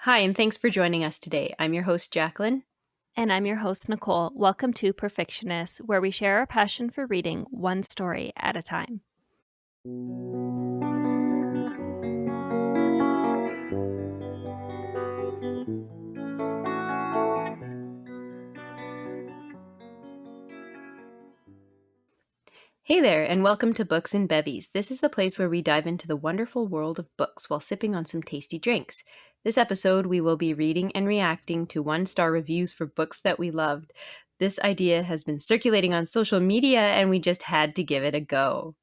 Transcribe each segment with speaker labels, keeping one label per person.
Speaker 1: Hi, and thanks for joining us today. I'm your host, Jacqueline.
Speaker 2: And I'm your host, Nicole. Welcome to Perfictionist, where we share our passion for reading one story at a time.
Speaker 1: Hey there, and welcome to Books and Bevvies. This is the place where we dive into the wonderful world of books while sipping on some tasty drinks. This episode, we will be reading and reacting to one-star reviews for books that we loved. This idea has been circulating on social media, and we just had to give it a go.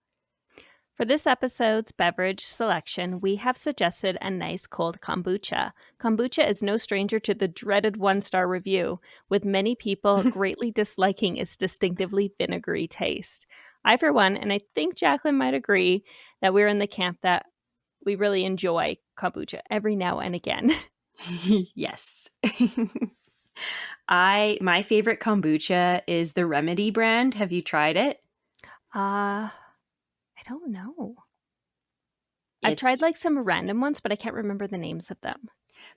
Speaker 2: For this episode's beverage selection, we have suggested a nice cold kombucha. Kombucha is no stranger to the dreaded one-star review, with many people greatly disliking its distinctively vinegary taste. I, for one, and I think Jacqueline might agree, that we're in the camp that we really enjoy kombucha every now and again.
Speaker 1: Yes. My favorite kombucha is the Remedy brand. Have you tried it?
Speaker 2: I don't know. I've tried like some random ones, but I can't remember the names of them.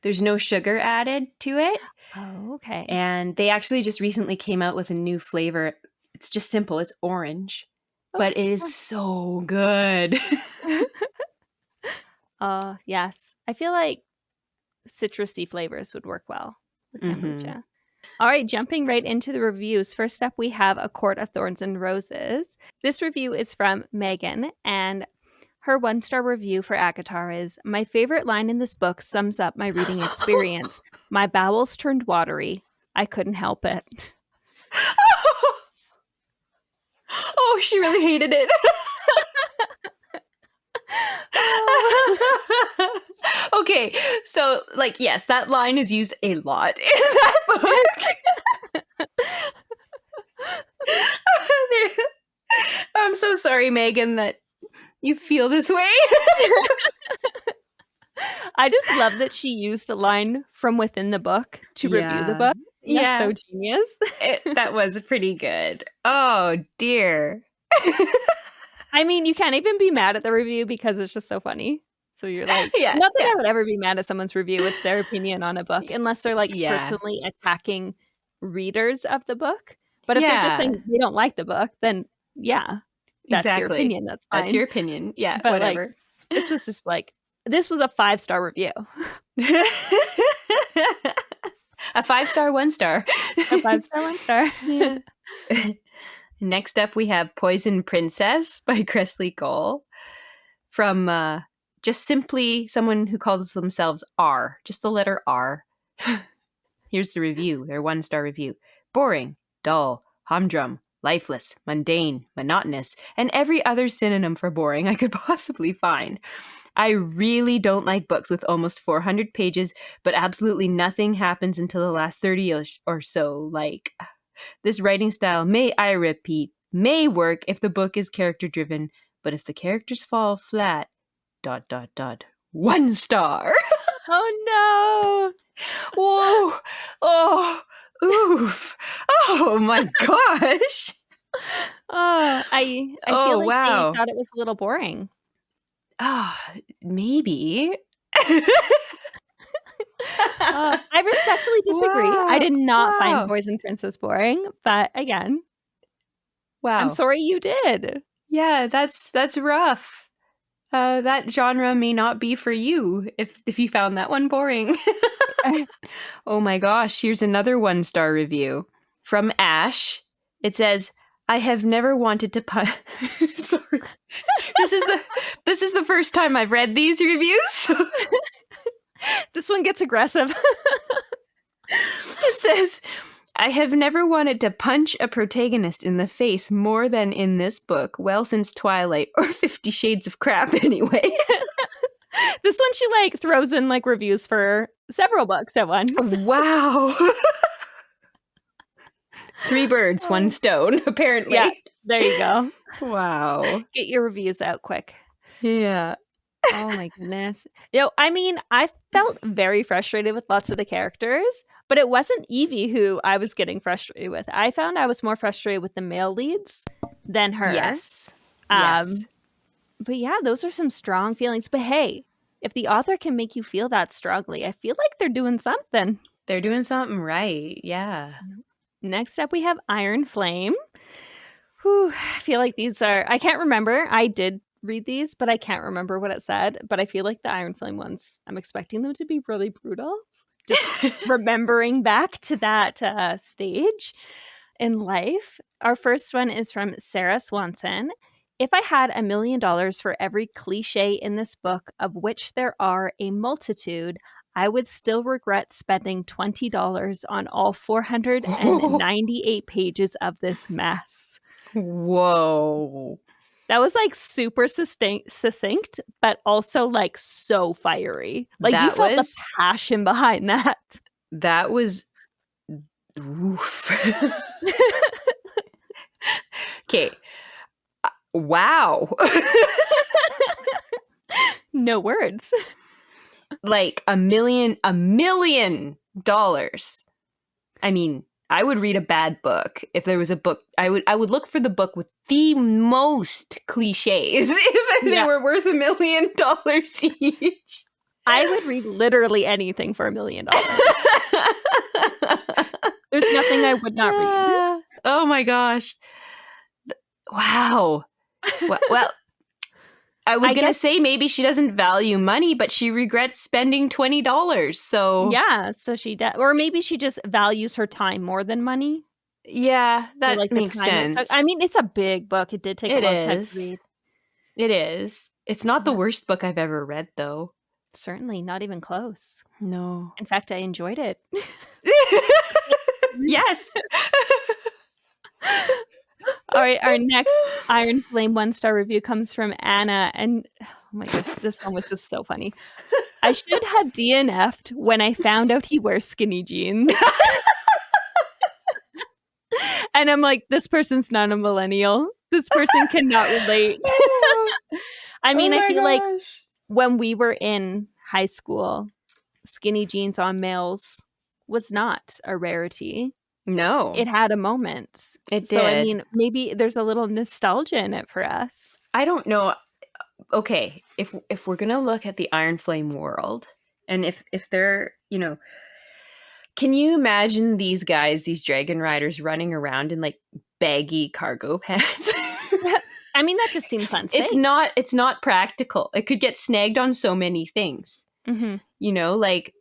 Speaker 1: There's no sugar added to it.
Speaker 2: Oh, okay.
Speaker 1: And they actually just recently came out with a new flavor. It's just simple. It's orange. But it is so good.
Speaker 2: Yes. I feel like citrusy flavors would work well with kombucha. All right, jumping right into the reviews. First up, we have A Court of Thorns and Roses. This review is from Megan, and her one-star review for Akatar is, "My favorite line in this book sums up my reading experience. My bowels turned watery. I couldn't help it."
Speaker 1: Oh, she really hated it. Okay, so yes, that line is used a lot in that book. I'm so sorry, Megan, that you feel this way.
Speaker 2: I just love that she used a line from within the book to review the book. That's so genius.
Speaker 1: That was pretty good. Oh, dear.
Speaker 2: I mean, you can't even be mad at the review because it's just so funny. So you're like, not that I would ever be mad at someone's review. It's their opinion on a book, unless they're like personally attacking readers of the book. But if they're just saying they don't like the book, then that's your opinion. That's fine.
Speaker 1: That's your opinion. Yeah,
Speaker 2: but
Speaker 1: whatever.
Speaker 2: This was just this was a 5-star review.
Speaker 1: A 5-star, 1-star.
Speaker 2: A 5-star, 1-star.
Speaker 1: Yeah. Next up, we have Poison Princess by Cressley Cole from just simply someone who calls themselves R, just the letter R. Here's the review, their 1-star review. Boring, dull, humdrum, lifeless, mundane, monotonous, and every other synonym for boring I could possibly find. I really don't like books with almost 400 pages, but absolutely nothing happens until the last 30 or so. This writing style may work if the book is character-driven, but if the characters fall flat, ... 1 star.
Speaker 2: Oh, no.
Speaker 1: Whoa. Oh, oof. Oh, my gosh.
Speaker 2: I feel like they thought it was a little boring.
Speaker 1: Maybe.
Speaker 2: I respectfully disagree. Wow. I did not find Poison Princess boring, but again, I'm sorry you did.
Speaker 1: Yeah, that's rough. That genre may not be for you if you found that one boring. Oh my gosh, here's another 1-star review from Ash. It says, "I have never wanted to Sorry. This is the first time I've read these reviews.
Speaker 2: This one gets aggressive.
Speaker 1: It says, "I have never wanted to punch a protagonist in the face more than in this book. Well, since Twilight or 50 Shades of Crap anyway."
Speaker 2: This one she throws in reviews for several books at once.
Speaker 1: Wow. 3 birds, 1 stone, apparently.
Speaker 2: Yeah, there you go.
Speaker 1: Wow.
Speaker 2: Get your reviews out quick.
Speaker 1: Yeah.
Speaker 2: Oh my goodness. I mean, I felt very frustrated with lots of the characters, but it wasn't Evie who I was getting frustrated with. I found I was more frustrated with the male leads than her.
Speaker 1: Yes.
Speaker 2: But yeah, those are some strong feelings. But hey, If the author can make you feel that strongly, I feel like they're doing something.
Speaker 1: They're doing something right. Yeah.
Speaker 2: Next up, we have Iron Flame. Whew, I feel like these are, I can't remember. I did read these, but I can't remember what it said. But I feel like the Iron Flame ones, I'm expecting them to be really brutal. Just remembering back to that stage in life. Our first one is from Sarah Swanson. If I had $1 million for every cliche in this book, of which there are a multitude, I would still regret spending $20 on all 498 pages of this mess.
Speaker 1: Whoa.
Speaker 2: That was like super succinct, but also like so fiery. Like you felt the passion behind that.
Speaker 1: That was oof. Okay. Wow.
Speaker 2: No words.
Speaker 1: Like $1 million. I mean, I would read a bad book if there was a book. I would look for the book with the most cliches if they were worth $1 million each.
Speaker 2: I would read literally anything for $1 million. There's nothing I would not read.
Speaker 1: Oh my gosh. Wow. Well, I was going to say maybe she doesn't value money, but she regrets spending $20. So
Speaker 2: yeah, so she does. Or maybe she just values her time more than money.
Speaker 1: Yeah, that makes sense.
Speaker 2: I mean, it's a big book. It did take a long time to read.
Speaker 1: It is. It's not the worst book I've ever read, though.
Speaker 2: Certainly, not even close.
Speaker 1: No.
Speaker 2: In fact, I enjoyed it.
Speaker 1: Yes.
Speaker 2: All right, our next Iron Flame 1-star review comes from Anna. And oh my gosh, this one was just so funny. I should have DNF'd when I found out he wears skinny jeans. And I'm like, this person's not a millennial. This person cannot relate. I mean, I feel like when we were in high school, skinny jeans on males was not a rarity.
Speaker 1: No.
Speaker 2: It had a moment.
Speaker 1: It did.
Speaker 2: So, I mean, maybe there's a little nostalgia in it for us.
Speaker 1: I don't know. Okay, if we're going to look at the Iron Flame world, and if they're, can you imagine these guys, these dragon riders running around in like baggy cargo pants?
Speaker 2: I mean, that just seems unsafe.
Speaker 1: It's not practical. It could get snagged on so many things.
Speaker 2: Mm-hmm.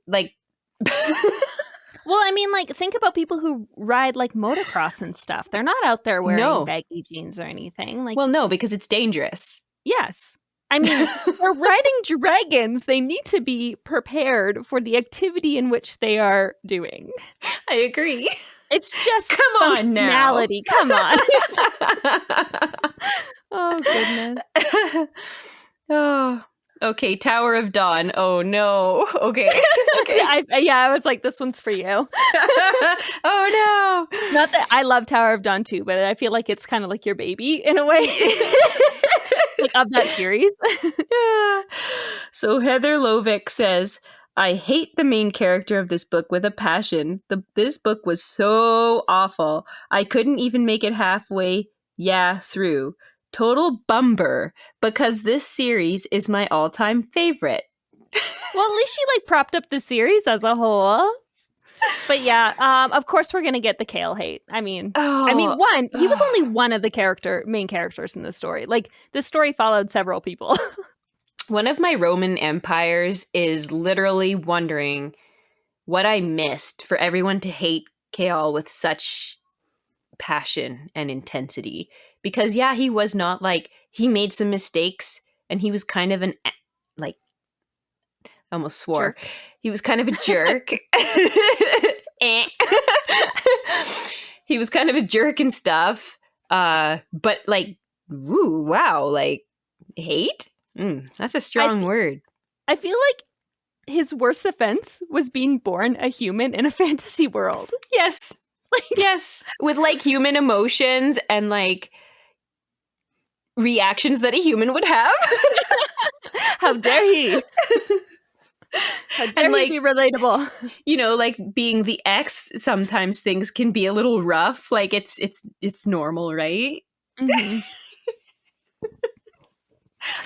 Speaker 1: Like
Speaker 2: well, I mean, like, think about people who ride like motocross and stuff. They're not out there wearing baggy jeans or anything. Like,
Speaker 1: well, no, because it's dangerous.
Speaker 2: Yes. I mean, they're riding dragons. They need to be prepared for the activity in which they are doing.
Speaker 1: I agree.
Speaker 2: It's just
Speaker 1: come on now.
Speaker 2: Come on. Oh, goodness.
Speaker 1: Oh, okay. Tower of Dawn. Oh, no. Okay.
Speaker 2: I was like, this one's for you.
Speaker 1: Oh, no.
Speaker 2: Not that I love Tower of Dawn too, but I feel like it's kind of like your baby in a way. Like of that series.
Speaker 1: Yeah. So Heather Lovick says, I hate the main character of this book with a passion. This book was so awful. I couldn't even make it halfway through. Total bummer, because this series is my all-time favorite.
Speaker 2: Well, at least she like propped up the series as a whole. But yeah, of course we're gonna get the Kale hate. I mean, he was only one of the main characters in the story. Like the story followed several people.
Speaker 1: One of my Roman empires is literally wondering what I missed for everyone to hate Kale with such passion and intensity. Because he was not like, he made some mistakes and he was kind of I almost swore.
Speaker 2: Jerk.
Speaker 1: He was kind of a jerk. He was kind of a jerk and stuff. But like, ooh, wow, like hate? That's a strong word.
Speaker 2: I feel like his worst offense was being born a human in a fantasy world.
Speaker 1: Yes. Yes. With like human emotions and like reactions that a human would have.
Speaker 2: How dare he? How dare he be relatable?
Speaker 1: Like being the ex, sometimes things can be a little rough. Like it's normal, right?
Speaker 2: Mm-hmm.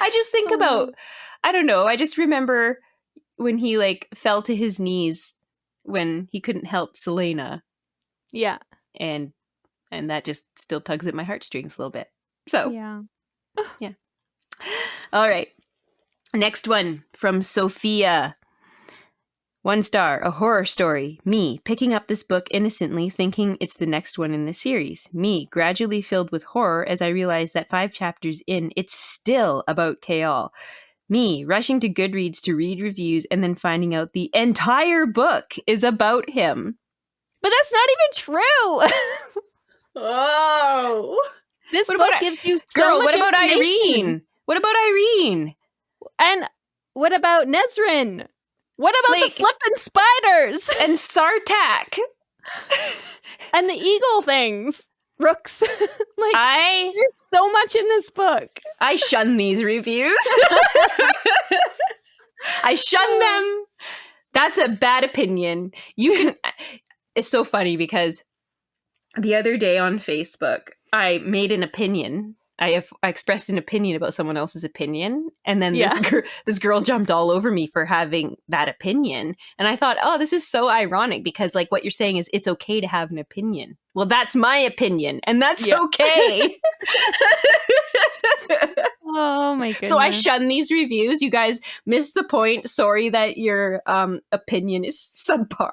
Speaker 1: I just think about, I don't know, I just remember when he like fell to his knees when he couldn't help Selena.
Speaker 2: Yeah.
Speaker 1: And that just still tugs at my heartstrings a little bit. So,
Speaker 2: Yeah.
Speaker 1: yeah. All right. Next one from Sophia. 1 star, a horror story. Me, picking up this book innocently, thinking it's the next one in the series. Me, gradually filled with horror as I realized that 5 chapters in, it's still about Kayal. Me, rushing to Goodreads to read reviews and then finding out the entire book is about him.
Speaker 2: But that's not even true.
Speaker 1: Oh.
Speaker 2: This book gives you so
Speaker 1: Girl,
Speaker 2: much
Speaker 1: what about
Speaker 2: information.
Speaker 1: Irene? What about Irene?
Speaker 2: And what about Nesrin? What about the flippin' spiders?
Speaker 1: And Sartak.
Speaker 2: And the eagle things. Rooks. There's so much in this book.
Speaker 1: I shun these reviews. I shun them. That's a bad opinion. You can. It's so funny because the other day on Facebook, I made an opinion. I expressed an opinion about someone else's opinion, and then this girl jumped all over me for having that opinion. And I thought, oh, this is so ironic because like what you're saying is it's okay to have an opinion. Well, that's my opinion, and that's okay.
Speaker 2: Oh my goodness.
Speaker 1: So I shun these reviews. You guys missed the point. Sorry that your opinion is subpar.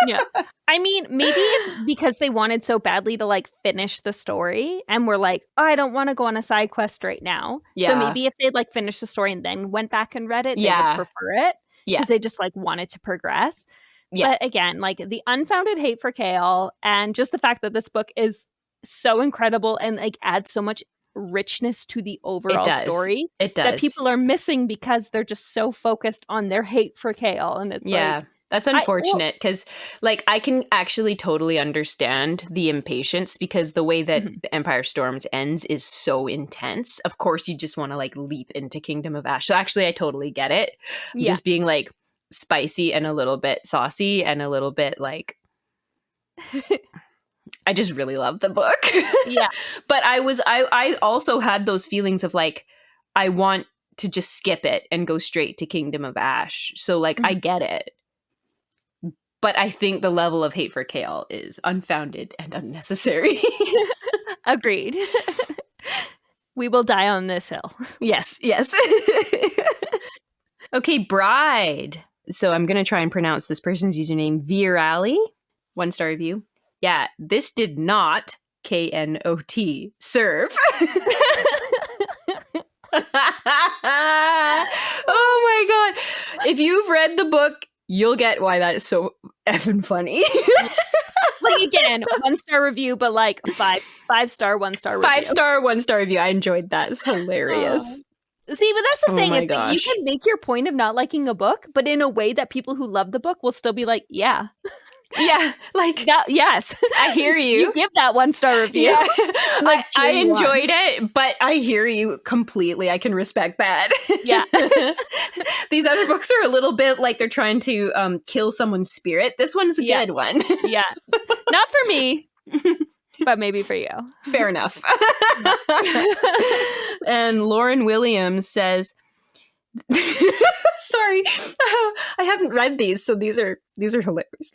Speaker 2: Yeah. I mean, maybe because they wanted so badly to like finish the story and were like, oh, I don't want to go on a side quest right now.
Speaker 1: Yeah.
Speaker 2: So maybe if they'd like finished the story and then went back and read it, they would prefer it. Because they just like wanted to progress. Yeah. But again, like the unfounded hate for Kale and just the fact that this book is so incredible and like adds so much richness to the overall story.
Speaker 1: It does.
Speaker 2: That people are missing because they're just so focused on their hate for Kale. And it's like,
Speaker 1: that's unfortunate because, like, I can actually totally understand the impatience because the way that the Empire Storms ends is so intense. Of course, you just want to, like, leap into Kingdom of Ash. So actually, I totally get it. Just being, like, spicy and a little bit saucy and a little bit, like... I just really love the book.
Speaker 2: Yeah.
Speaker 1: But I also had those feelings of, like, I want to just skip it and go straight to Kingdom of Ash. So, like, I get it. But I think the level of hate for Kale is unfounded and unnecessary.
Speaker 2: Agreed. We will die on this hill.
Speaker 1: Yes. Okay, Bride. So I'm going to try and pronounce this person's username, Virali. 1 star review. Yeah, this did not, KNOT, serve. Oh my God. If you've read the book, you'll get why that is so effing funny.
Speaker 2: Like, again, 1 star review, but like 5 star, 1 star review.
Speaker 1: 5 star, 1 star review. I enjoyed that. It's hilarious.
Speaker 2: See, but that's the thing. It's like you can make your point of not liking a book, but in a way that people who love the book will still be like, yeah.
Speaker 1: Yeah, like
Speaker 2: yes,
Speaker 1: I hear you.
Speaker 2: You give that 1 star review.
Speaker 1: Yeah.
Speaker 2: Like,
Speaker 1: I enjoyed it, but I hear you completely. I can respect that.
Speaker 2: Yeah.
Speaker 1: These other books are a little bit like they're trying to kill someone's spirit. This one's a good one.
Speaker 2: Yeah, not for me, but maybe for you.
Speaker 1: Fair enough. And Lauren Williams says. Sorry, I haven't read these, so these are hilarious.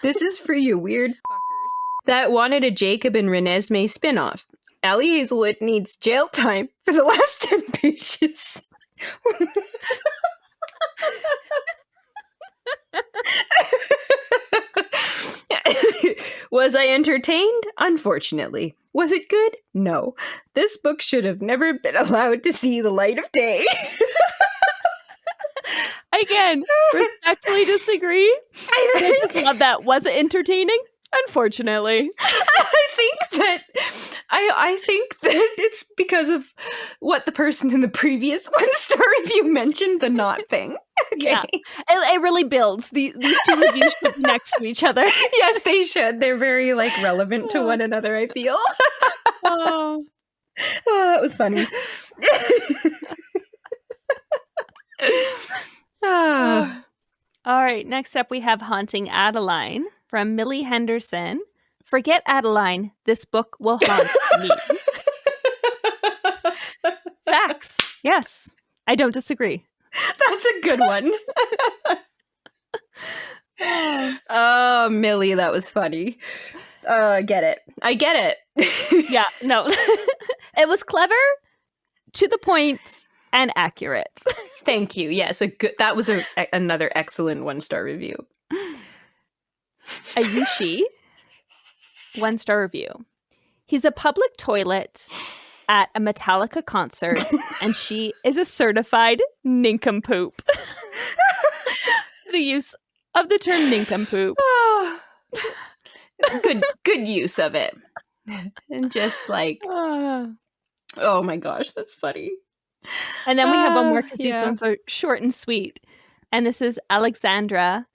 Speaker 1: This is for you weird fuckers that wanted a Jacob and Renesmee spinoff. Allie Hazelwood needs jail time for the last 10 pages. Was I entertained? Unfortunately. Was it good? No. This book should have never been allowed to see the light of day.
Speaker 2: Again, respectfully disagree. I just love that. Was it entertaining? Unfortunately.
Speaker 1: I think that it's because of what the person in the previous 1 star review mentioned, the not thing. Okay.
Speaker 2: Yeah. It really builds. These 2 reviews should be next to each other.
Speaker 1: Yes, they should. They're very like relevant to one another, I feel. Oh, that was funny.
Speaker 2: All right, next up we have Haunting Adeline from Millie Henderson. Forget Adeline, this book will haunt me. Facts. Yes. I don't disagree.
Speaker 1: That's a good one. Oh, Millie, that was funny. I get it. I get it.
Speaker 2: Yeah, no. It was clever, to the point, and accurate.
Speaker 1: Thank you. Yes, that was another excellent 1-star review.
Speaker 2: Ayushi, 1-star review. He's a public toilet at a Metallica concert, and she is a certified nincompoop. The use of the term nincompoop.
Speaker 1: Oh, good use of it. And just like, oh my gosh, that's funny.
Speaker 2: And then we have one more because
Speaker 1: yeah.
Speaker 2: these ones are short and sweet. And this is Alexandra.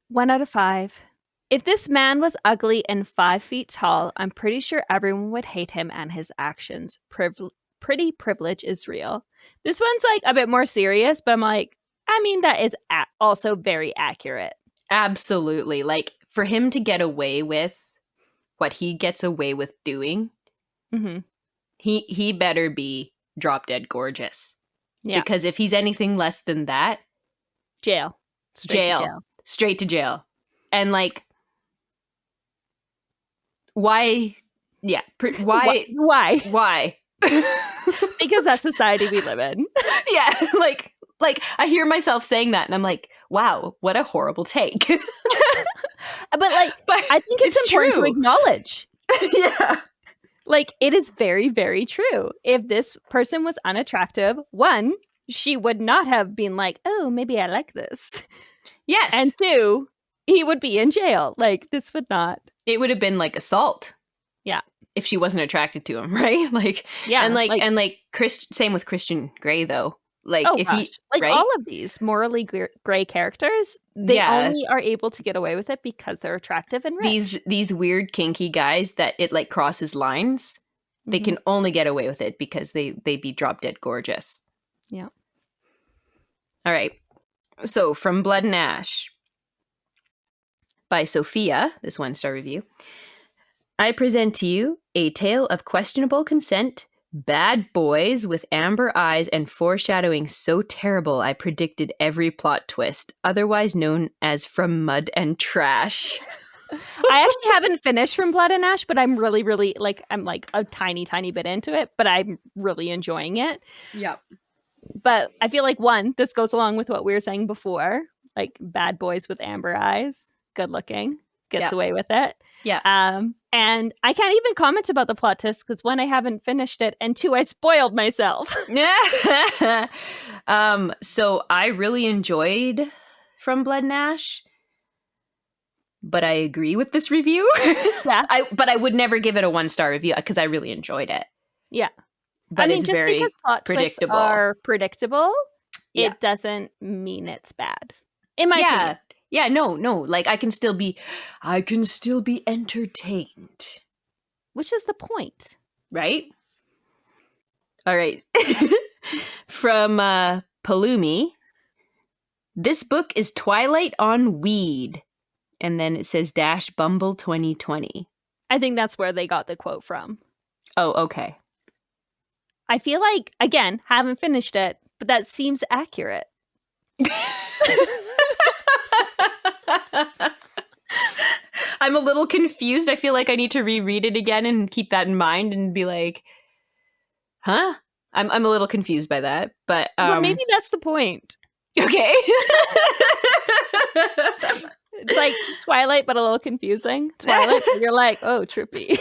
Speaker 2: 1 out of 5. If this man was ugly and 5 feet tall, I'm pretty sure everyone would hate him and his actions. Pretty privilege is real. This one's like a bit more serious, but I'm like, I mean, that is also very accurate.
Speaker 1: Absolutely. Like, for him to get away with what he gets away with doing, he better be drop dead gorgeous. Yeah. Because if he's anything less than that,
Speaker 2: jail.
Speaker 1: Straight to jail. And like, why? Yeah. Why? Why?
Speaker 2: Because that's society we live in.
Speaker 1: Yeah. Like I hear myself saying that and I'm like, wow, what a horrible take.
Speaker 2: But I think it's important to acknowledge.
Speaker 1: Yeah.
Speaker 2: Like, it is very, very true. If this person was unattractive, 1, she would not have been like, oh, maybe I like this.
Speaker 1: Yes.
Speaker 2: And 2, he would be in jail. Like, this would not.
Speaker 1: It would have been like assault.
Speaker 2: Yeah.
Speaker 1: If she wasn't attracted to him, right? Like, yeah. And same with Christian Grey, though. Like, if
Speaker 2: gosh.
Speaker 1: he, right?
Speaker 2: All of these morally gray characters, they only are able to get away with it because they're attractive and rich.
Speaker 1: These weird kinky guys that it like crosses lines, they can only get away with it because they be drop dead gorgeous.
Speaker 2: Yeah.
Speaker 1: All right. So from Blood and Ash by Sophia, this 1-star review. I present to you a tale of questionable consent, bad boys with amber eyes, and foreshadowing so terrible I predicted every plot twist, otherwise known as From Mud and Trash.
Speaker 2: I actually haven't finished From Blood and Ash, but I'm really, really, I'm like a tiny, tiny bit into it, but I'm really enjoying it.
Speaker 1: Yep.
Speaker 2: But I feel like, 1, this goes along with what we were saying before, like bad boys with amber eyes, good looking, gets away with it.
Speaker 1: Yeah.
Speaker 2: And I can't even comment about the plot twist because 1, I haven't finished it, and 2, I spoiled myself.
Speaker 1: So I really enjoyed From Blood and Ash, but I agree with this review.
Speaker 2: Yeah.
Speaker 1: But I would never give it a 1-star review because I really enjoyed it.
Speaker 2: Yeah.
Speaker 1: But
Speaker 2: just because plot twists are predictable, it doesn't mean it's bad. In my opinion.
Speaker 1: Yeah, no. Like, I can still be entertained.
Speaker 2: Which is the point.
Speaker 1: Right? All right. From Palumi. This book is Twilight on Weed. And then it says --Bumble 2020.
Speaker 2: I think that's where they got the quote from.
Speaker 1: Oh, okay.
Speaker 2: I feel like, again, haven't finished it, but that seems accurate.
Speaker 1: I'm a little confused. I feel like I need to reread it again and keep that in mind and be like, huh? I'm a little confused by that, but
Speaker 2: well, maybe that's the point.
Speaker 1: Okay.
Speaker 2: It's like Twilight, but a little confusing. Twilight, but you're like, oh, trippy.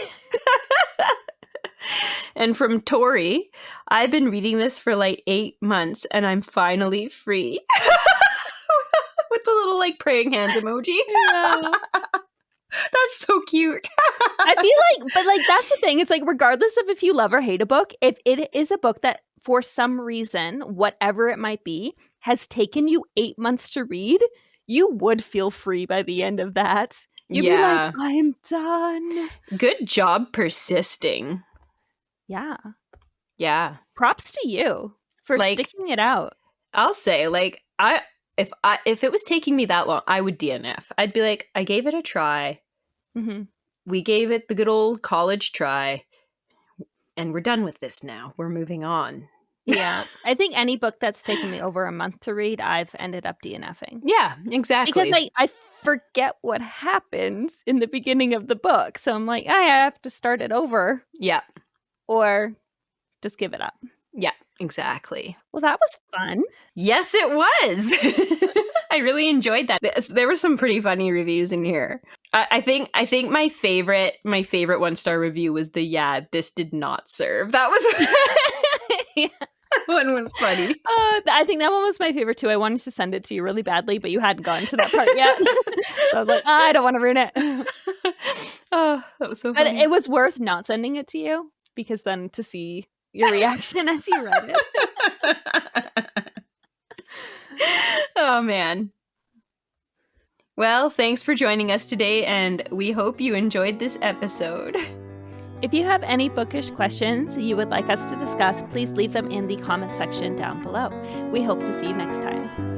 Speaker 1: And from Tori, I've been reading this for like 8 months and I'm finally free. With the little like praying hands emoji. Yeah. That's so cute.
Speaker 2: I feel like, but like, that's the thing. It's like, regardless of if you love or hate a book, if it is a book that for some reason, whatever it might be, has taken you 8 months to read, you would feel free by the end of that. You'd be like, I'm done.
Speaker 1: Good job persisting.
Speaker 2: Yeah.
Speaker 1: Yeah.
Speaker 2: Props to you for sticking it out.
Speaker 1: I'll say, like, if it was taking me that long, I would DNF. I'd be like, I gave it a try. Mm-hmm. We gave it the good old college try. and we're done with this now. We're moving on.
Speaker 2: Yeah. I think any book that's taken me over a month to read, I've ended up DNFing.
Speaker 1: Yeah, exactly.
Speaker 2: Because I forget what happens in the beginning of the book. So I'm like, I have to start it over.
Speaker 1: Yeah.
Speaker 2: Or just give it up.
Speaker 1: Yeah, exactly.
Speaker 2: Well, that was fun.
Speaker 1: Yes, it was. I really enjoyed that. There were some pretty funny reviews in here. I think my favorite 1-star review was this did not serve. That was
Speaker 2: Yeah.
Speaker 1: that one was funny.
Speaker 2: I think that one was my favorite too. I wanted to send it to you really badly, but you hadn't gotten to that part yet. So I was like, I don't want to ruin it.
Speaker 1: Oh, that was so funny.
Speaker 2: But it was worth not sending it to you, because then to see your reaction as you read it.
Speaker 1: Oh, man. Well, thanks for joining us today, and we hope you enjoyed this episode.
Speaker 2: If you have any bookish questions you would like us to discuss, please leave them in the comment section down below. We hope to see you next time.